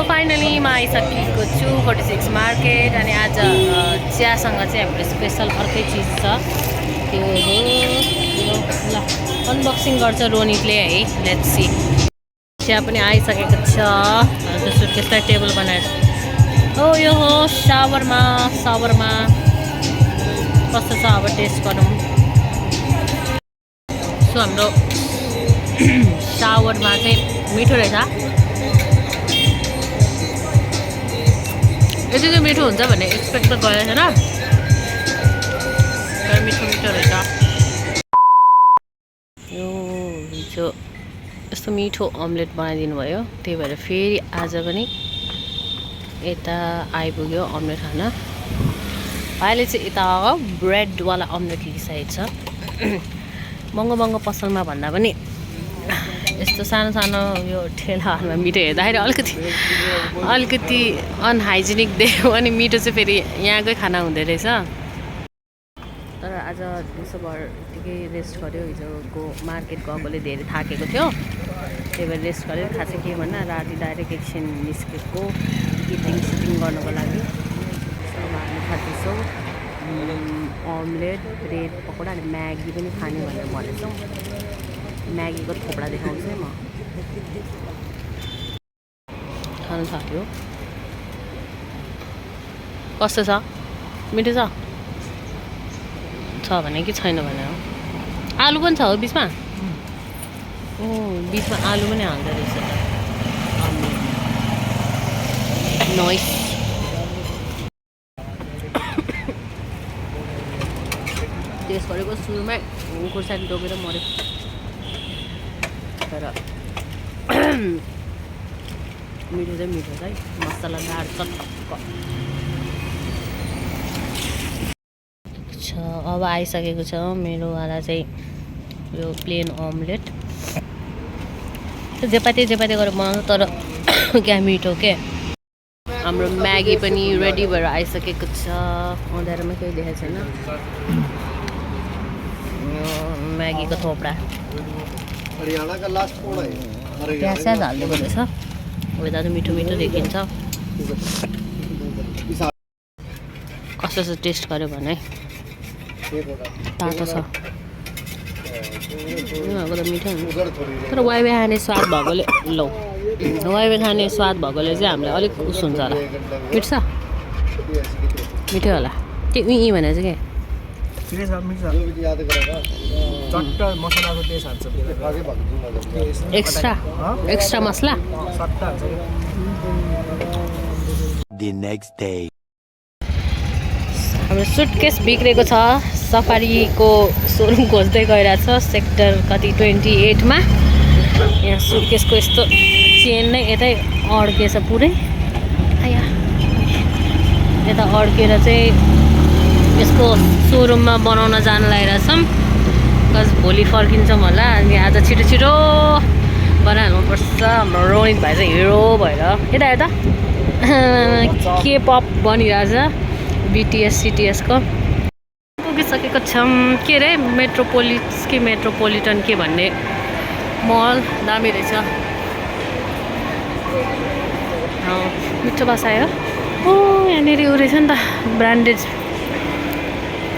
Finally म आइसकेको छु 46 मार्केट अनि आज चियासँग चाहिँ हाम्रो स्पेसल अर्कै चिज छ त्यो हो यो ल अनबक्सिङ गर्छ रोनीले है लेट्स सी चिया पनि आइसकेको छ त्यो सुटकेसलाई टेबल बनाएर हो यो हो सावरमा कस्तो छ अब टेस्ट गरौँ सो हाम्रो सावरमा चाहिँ मिठो रहेछ यति चाहिँ मिठो हुन्छ भन्ने एक्सपेक्ट त गरेको छैन तर मिठो रहेछ यो हिजो यस्तो मिठो अमलेट बनाइदिनु भयो त्यही भएर फेरि आज पनि यता आइपुग्यो अमलेट खान भाइले चाहिँ यता ब्रेडवाला अमलेट लिइसकेको छ महँगो पसलमा भन्दा पनि यस्तो सानो यो ठेलाहरूमा मिठो हेर्दाखेरि अलिकति अनहाइजेनिक देख्यो अनि मिठो चाहिँ फेरि यहाँकै खाना हुँदो रहेछ तर आज दिउँसोभर यत्तिकै रेस्ट गऱ्यो हिजोको मार्केट गएकोले धेरै थाकेको थियो त्यही भएर रेस्ट गऱ्यो खास के भन्दा राति डाइरेक्ट एकछिन निस्केको इटिङ गर्नको लागि हामी खाँदैछौँ अमलेट ब्रेड पकोडा अनि म्यागी पनि खाने भनेर भनेछौँ म्यागीको थोपडा देखाउँछु है म खानु सक्यो कस्तो छ मिठो छ भने कि छैन भने हो आलु पनि छ हो बिचमा बिचमा आलु पनि हाल्दो रहेछ नोइस टेस्ट गरेको सुरुमै खुर्सानी डोकेर मऱ्यो तर मिठो चाहिँ मिठो है मसलादार चटक्क छ अब आइसकेको छ मेरोवाला चाहिँ यो प्लेन अमलेट जेपाते गरेर बनाउँछ तर क्या मिठो के हाम्रो म्यागी पनि रेडी भएर आइसकेको छ अँध्यारोमा केही देखाएको छैन म्यागीको थोपडा प्याज हालिदिएको रहेछ यता त मिठो देखिन्छ कस्तो छ टेस्ट गर्यो भने तातो छ उनीहरूको त मिठो हुन्छ तर वाइवाई खाने स्वाद भएकोले वाइवाई खाने स्वाद भएकोले चाहिँ हामीलाई अलिक उस हुन्छ होला मिठो होला त्यो उही भने चाहिँ के एक्स्ट्रा मसला हाम्रो सुटकेस बिग्रेको छ सफारीको सोरुम खोज्दै गइरहेको छ सेक्टर कति 28 मा यहाँ सुटकेसको यस्तो चेन नै यतै अड्केछ पुरै यता अड्केर चाहिँ यसको सोरुममा बनाउन जान लागिरहेछौँ बिकज भोलि फर्किन्छौँ होला अनि आज छिटो बनाइहाल्नुपर्छ हाम्रो रोहित भाइ चाहिँ हिरो भएर यता के पप बनिरहेछ BTS CTS को पुगिसकेको छौँ के अरे मेट्रोपोलिटन के भन्ने मल दामी रहेछ मिठो बासा आयो यहाँनिर उ रहेछ नि त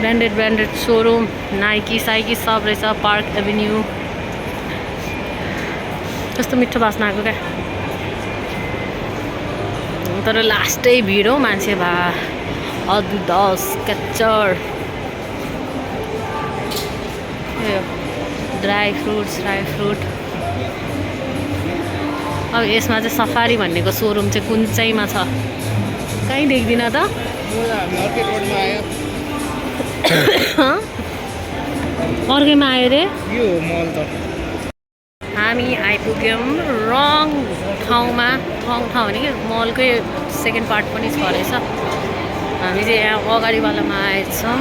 ब्रान्डेड सोरुम नाइकी साइकी सब रहेछ पार्क एभिन्यू कस्तो मिठो बास्ना आएको क्या तर लास्टै भिड हो मान्छे अदुदस क्याप्चर ड्राई फ्रुट अब यसमा चाहिँ सफारी भन्नेको सोरुम चाहिँ कुन चाहिँमा छ कहीँ देख्दिनँ त अर्कैमा आयो रे हामी आइपुग्यौँ रङ ठाउँ भने कि मलकै सेकेन्ड पार्ट पनि छ रहेछ हामी चाहिँ यहाँ अगाडिवालामा आएछौँ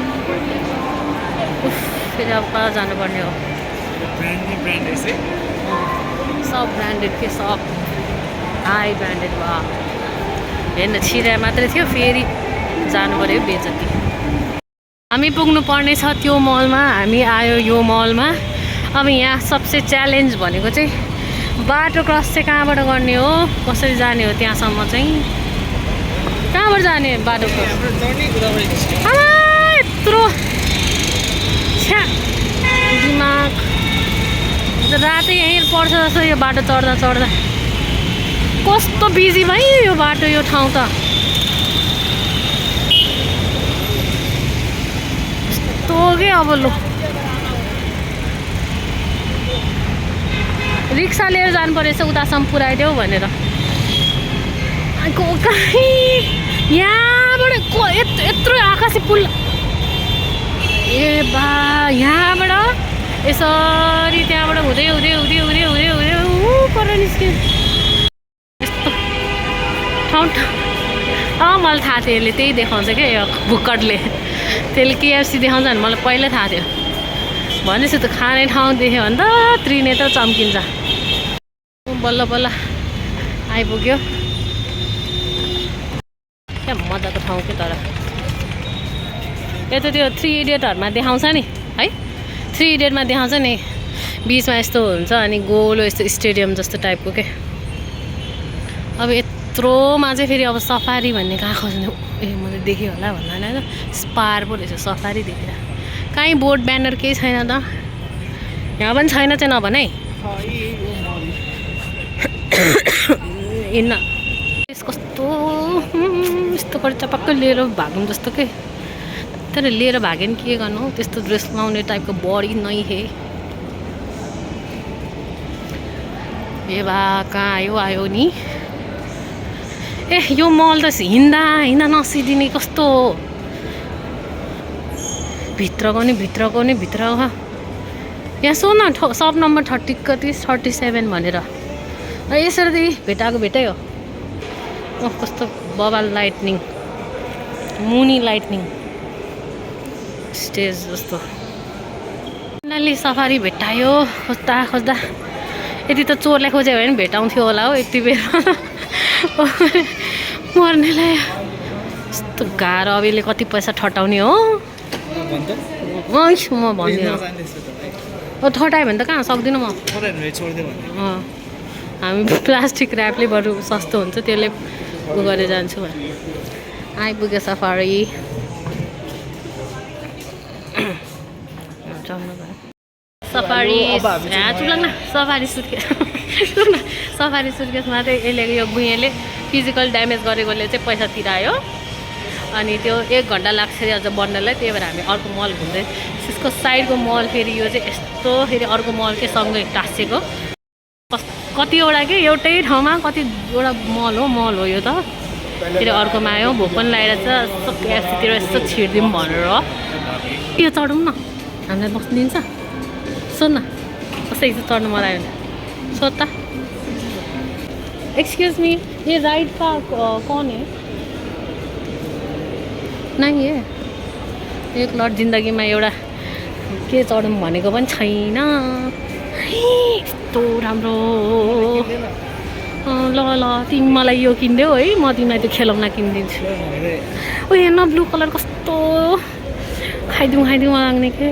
फेरि अब कहाँ जानुपर्ने हो सब ब्रान्डेड के सब हाई ब्रान्डेड भयो हेर्न छिरा मात्रै थियो फेरि जानु पर्यो बेजती हामी पुग्नु पर्ने छ त्यो मलमा हामी आयो यो मलमा अब यहाँ सबसे च्यालेन्ज भनेको चाहिँ बाटो क्रस चाहिँ कहाँबाट गर्ने हो, कसरी जाने हो त्यहाँसम्म चाहिँ? कहाँबाट जाने बाटो क्रस? यत्रो छ्या दिमाग रातै यहीँ पर्छ जस्तो यो बाटो चढ्दा चढ्दा। कस्तो बिजी भयो यो बाटो, यो ठाउँ त यस्तो के। अब लु रिक्सा लिएर जानु परेछ उतासम्म पुऱ्याइदेऊ भनेर। यहाँबाट यत्रो आकाशी पुल, ए बा यहाँबाट यसरी त्यहाँबाट हुँदै हुँदै हुँदै हुँदै हुँदै हुँदै पर निस्क्यो। यस्तो ठाउँ मलाई थाहा थियो यसले त्यही देखाउँछ क्या यो भुक्कटले, त्यसले केएफसी देखाउँछ भने मलाई पहिल्यै थाहा थियो। भनेपछि त खाने ठाउँ देख्यो भने त त्रिनेत्र चम्किन्छ। बल्ल बल्ल आइपुग्यो। क्या मजाको ठाउँ के तर यता त्यो 3 इडियटहरूमा देखाउँछ नि है, 3 इडियटमा देखाउँछ नि बिचमा यस्तो हुन्छ अनि गोलो यस्तो स्टेडियम जस्तो टाइपको के। अब यत्रोमा चाहिँ फेरि अब सफारी भन्ने कहाँ खोज्ने? ए मैले देखेँ होला भन्दा होइन, स्पार पो रहेछ सफारी देखेर। कहीँ बोर्ड ब्यानर केही छैन त, यहाँ पनि छैन चाहिँ नभन है। हिँड्न कस्तो यस्तो गरी चपक्क लिएर भागौँ जस्तो के। तर लिएर भाग्यो नि के गर्नु, त्यस्तो ड्रेस लाउने टाइपको बडी नै हे। ए बा कहाँ आयो आयो नि। ए यो मल त हिँड्दा हिँड्दा नसिदिने कस्तो हो। भित्रको नि भित्रको यहाँ सो न सब नम्बर 30 कति 37 भनेर। यसरी भेटाएको भेटै हो। कस्तो बबाल लाइटनिङ, मुनी लाइटनिङ स्टेज जस्तो। फाइनली सफारी भेटायो। खोज्दा खोज्दा यति त चोरलाई खोज्यो भने भेटाउँथ्यो होला हो यति बेर। मर्नेलाई यस्तो गाह्रो। अब यसले कति पैसा ठटाउने हो। म भन्दिनँ, ठटायो भने त कहाँ सक्दिनँ म। हामी प्लास्टिक ऱ्यापले बरु सस्तो हुन्छ त्यसले उ गरेर जान्छु। आइपुग्यो सफारी। सफारी चुप्लाङ सफारी सुटकेस सफारी सुटकेसमा चाहिँ यसले यो गुइँले फिजिकल ड्यामेज गरेकोले चाहिँ पैसा तिरायो। अनि त्यो 1 घन्टा लाग्छ अझ बन्नलाई। त्यही भएर हामी अर्को मल घुम्दै, त्यसको साइडको मल फेरि यो चाहिँ यस्तो फेरि अर्को मल के सँगै टाँसेको कतिवटा के एउटै ठाउँमा कतिवटा मल हो यो त। फेरि अर्कोमा आयो भोक पनि लागेर चाहिँ यस्तो क्याफसीतिर यस्तो छिर्दिउँ भनेर। यो चढौँ न, हामीलाई बस्नु दिन्छ? सोध न कसै चढ्नु मन आयो भने सोध त। एक्सक्यूज मी, ये राइड का कौन है? नहीं है। एक लट जिन्दगीमा एउटा के चढौँ भनेको पनि छैन। यस्तो राम्रो। ल ल तिमी मलाई यो किनिदेऊ है, म तिमीलाई त्यो खेलौना किनिदिन्छु। ओ हेर्न ब्लू कलर कस्तो खाइदिउँ लाग्ने के,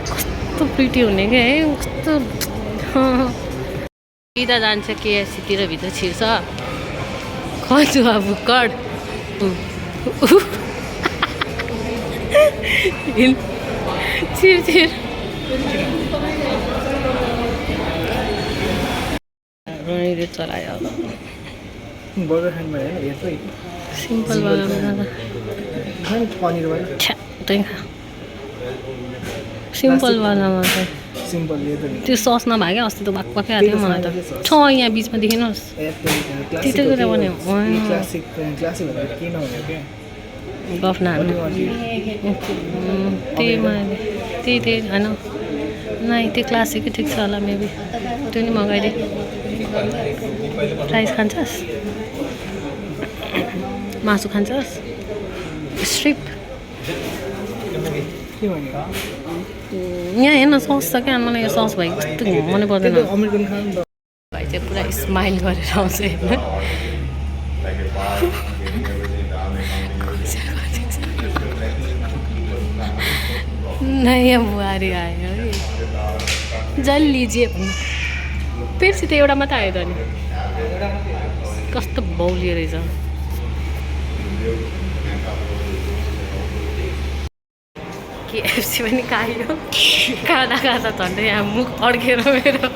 कस्तो प्रिटी हुने के है। कस्तो सिधा जान्छ केएफसीतिर भित्र छिर्छ। खजुवा भुक्कड छिर चलायो। सिम्पल वालामा चाहिँ त्यो सस नभए अस्ति त भाग पकाएको थियो मलाई त। छ यहाँ बिचमा देखिनुहोस् त्यतै कुरा पनि गफ नहाल्नु। त्यही मैले त्यही होइन नै त्यो क्लासिकै ठिक छ होला मेबी। त्यो नि मगाइदिए। राइस खान्छस्? मासु खान्छस्? स्ट्रिप यहाँ हेर्न सस छ क्या। मलाई यो सस भएको कस्तो घुमाउनु पर्दैन। भाइ चाहिँ पुरा स्माइल गरेर आउँछ हेर्न। नयाँ बुहारी आयो है, जल लीजिए भन्नु। पेप्सी त एउटा मात्रै आयो त नि कस्तो बौलियो रहेछ केएफसी पनि खायो खाँदा खाँदा झन्डै यहाँ मुख अड्केर मेरो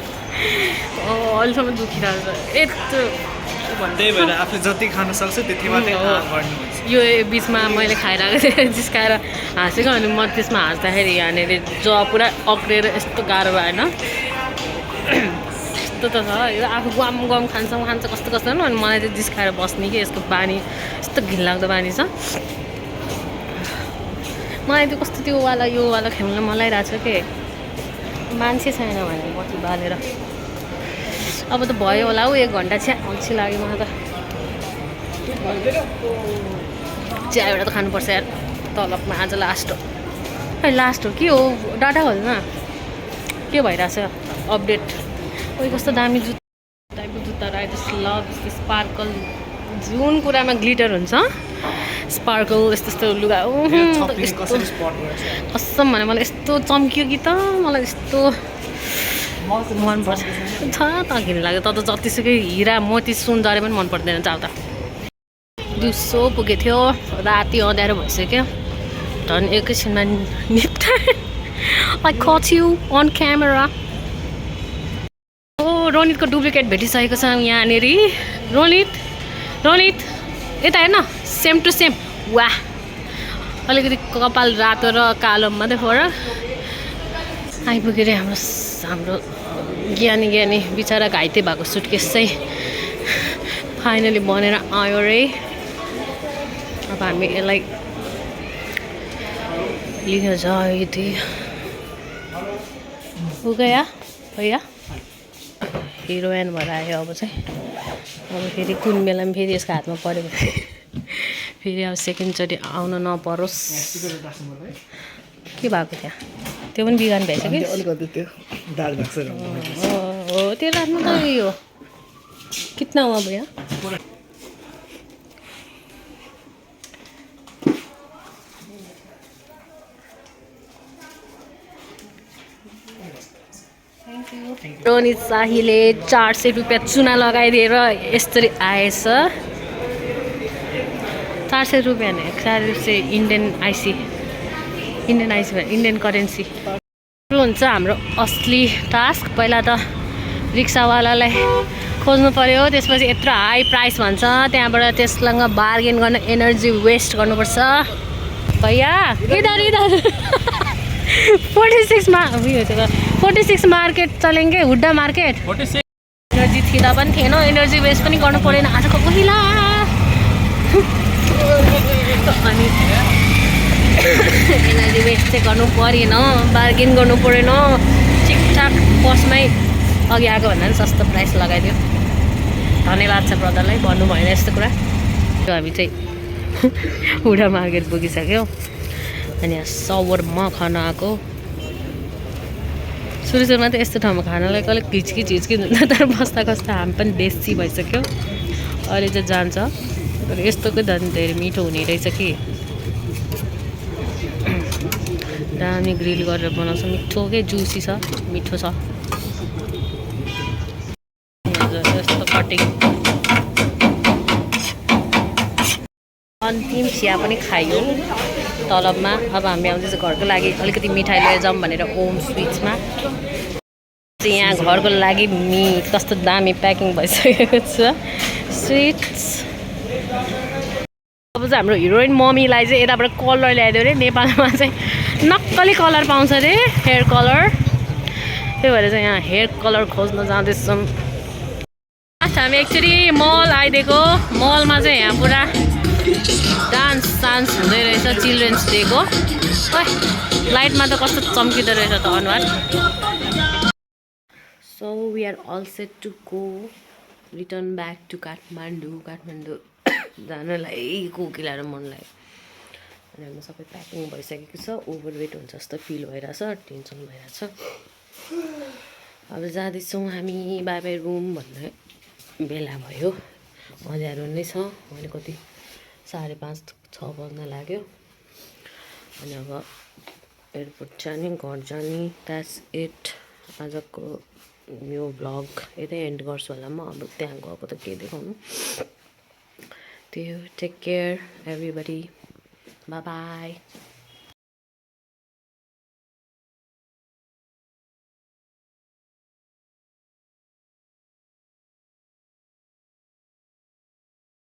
अहिलेसम्म दुखिरहेको छ यत्रो त्यही भएर आफूले जति खान सक्छ त्यति मात्रै गर्नु यो बिचमा मैले खाइरहेको थिएँ जिस्काएर हाँसेको अनि म त्यसमा हाँस्दाखेरि यहाँनिर ज पुरा अक्रेर यस्तो गाह्रो भएन यस्तो त छ यो आफू गम गम खान्छ कस्तो कस्तो अनि मलाई चाहिँ जिस्काएर बस्ने कि यसको बानी यस्तो घिनलाग्दो बानी छ मलाई त्यो कस्तो त्यो वाला यो वाला खेल्न मन लागिरहेको छ के मान्छे छैन भने बत्ती बालेर अब त भयो होला हौ 1 घन्टा चाहिँ अल्छी लाग्यो मलाई त चिया एउटा त खानुपर्छ यार तलबमा आज लास्ट हो लास्ट हो के हो डाटा खोल्न के भइरहेछ अपडेट कोही कस्तो दामी टाइपको जुत्ताहरू आयो जस्तो लभ स्पार्कल जुन कुरामा ग्लिटर हुन्छ स्पार्कल यस्तो यस्तो लुगा कसम भने मलाई यस्तो चम्कियो कि त मलाई यस्तो मनपर्छ छ त घिन लाग्यो त जतिसुकै हिरा मोती सुन जरे पनि मन पर्दैन जाऊ त दिउँसो पुगेको थियो राति अँध्यारो भइसक्यो झन् एकैछिनमा निप्टाएँ I cut you on camera ओ रोनितको डुप्लिकेट भेटिसकेको छ यहाँनिर रोनित यता हेर्न सेम टु सेम वाह अलिकति कपाल रातो र कालो मात्रै फरक आइपुग्यो रे हाम्रो ज्ञानी बिचरा घाइते भएको सुटकेस चाहिँ फाइनली बनेर आयो रे अब हामी यसलाई लिन जायो थिएँ हो गया भैया हिरोइन भएर आयो अब चाहिँ अब फेरि कुन बेलामा फेरि यसको हातमा पऱ्यो भने फेरि अब सेकेन्डचोटि आउन नपरोस् के भएको त्यहाँ त्यो पनि बिगान भएछ कि हो त्यो राख्नु त यो कितना हुआ भैया रोनित शाहीले 400 रुपियाँ चुना लगाइदिएर यसरी आएछ 400 रुपियाँ ने 400 इन्डियन आइसी इन्डियन करेन्सी हुन्छ हाम्रो असली टास्क पहिला त रिक्सावालालाई खोज्नु पर्यो त्यसपछि यत्रो हाई प्राइस भन्छ त्यहाँबाट त्यससँग बार्गेन गर्न एनर्जी वेस्ट गर्नुपर्छ भैया इधर 46 मार्केट चलेंगे हुड्डा मार्केट एनर्जी थिँदा पनि थिएन एनर्जी वेस्ट पनि गर्नु परेन आजको पहिला अनि एनर्जी वेस्ट चाहिँ गर्नु परेन बार्गेन गर्नु परेन ठिकठाक पसमै अघि आएको भन्दा पनि सस्तो प्राइस लगाइदियो धन्यवाद छ ब्रदरलाई भन्नु भएन यस्तो कुरा हामी चाहिँ हुडा मार्केट पुगिसक्यो अनि यहाँ सवरमा खान आएको सुरुमा त यस्तो ठाउँमा खानालाई अलिक हिचकिच हुन्छ तर बस्दा कस्ता हामी पनि बेसी भइसक्यो अहिले चाहिँ जान्छ तर यस्तोकै झन् धेरै मिठो हुने रहेछ कि दामी ग्रिल गरेर बनाउँछ मिठो के जुसी छ मिठो छ यस्तो कटिङ अन्तिम चिया पनि खायो तलबमा अब हामी आउँदैछ घरको लागि अलिकति मिठाई लिएर जाउँ भनेर ओम स्विट्समा यहाँ घरको लागि कस्तो दामी प्याकिङ भइसकेको छ स्विट्स अब चाहिँ हाम्रो हिरोइन मम्मीलाई चाहिँ यताबाट कलर ल्याइदियो अरे नेपालमा चाहिँ नक्कली कलर पाउँछ अरे हेयर कलर त्यही भएर चाहिँ यहाँ हेयर कलर खोज्न जाँदैछौँ हामी एक्चुअली मल आइदिएको मलमा चाहिँ यहाँ पुरा डान्स हुँदै रहेछ चिल्ड्रेन्स डेको लाइटमा त कस्तो चम्किँदो रहेछ त अनुहार so we are all set to go return back to Kathmandu जानलाई कोकिलाहरू मन लाग्यो अनि हाम्रो सबै प्याकिङ भइसकेको छ ओभरवेट हुन्छ जस्तो फिल भइरहेछ टेन्सन भइरहेछ अब जाँदैछौँ हामी बाई बाई रुम भन्ने बेला भयो अँध्यारो नै छ अहिले कति 5:30-6 बज्न लाग्यो अनि अब एयरपोर्ट जाने घर जाने द्याट्स इट आजको यो भ्लग यतै एन्ड गर्छु होला म अब त्यहाँ गएको त के देखाउनु त्यही हो take care everybody bye by